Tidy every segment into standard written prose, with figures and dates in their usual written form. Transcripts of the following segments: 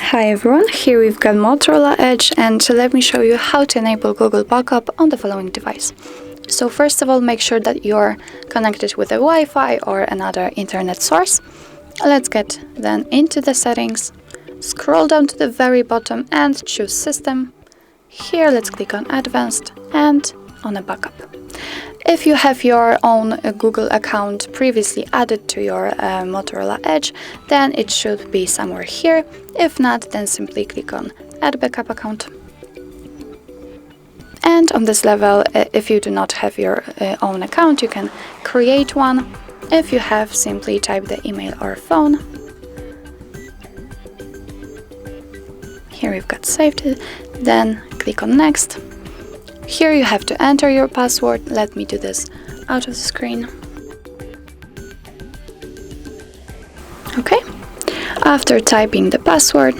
Hi everyone, here we've got Motorola Edge, and let me show you how to enable Google Backup on the following device. So first of all, make sure that you're connected with a Wi-Fi or another internet source. Let's get then into the settings, scroll down to the very bottom and choose System. Here let's click on Advanced and on a Backup. If you have your own Google account previously added to your Motorola Edge, then it should be somewhere here. If not, then simply click on Add Backup Account. And on this level, if you do not have your own account, you can create one. If you have, simply type the email or phone. Here we've got saved it. Then click on Next. Here you have to enter your password. Let me do this out of the screen. Okay. After typing the password,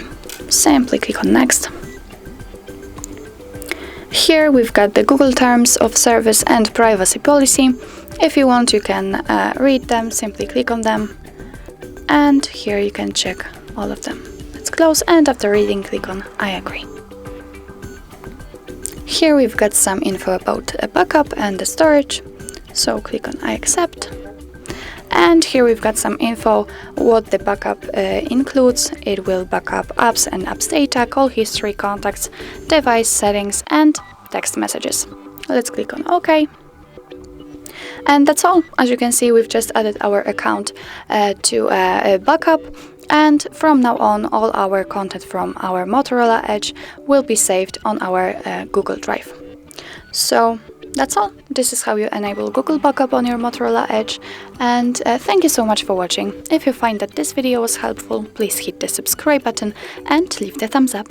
simply click on Next. Here we've got the Google Terms of Service and Privacy Policy. If you want, you can read them. Simply click on them. And here you can check all of them. Let's close, and after reading, click on I agree. Here we've got some info about a backup and the storage, so click on I accept. And here we've got some info what the backup includes. It will back up apps and apps data, call history, contacts, device settings and text messages. Let's click on OK. And that's all. As you can see, we've just added our account to a backup. And from now on, all our content from our Motorola Edge will be saved on our Google Drive. So that's all. This is how you enable Google Backup on your Motorola Edge. And thank you so much for watching. If you find that this video was helpful, please hit the subscribe button and leave the thumbs up.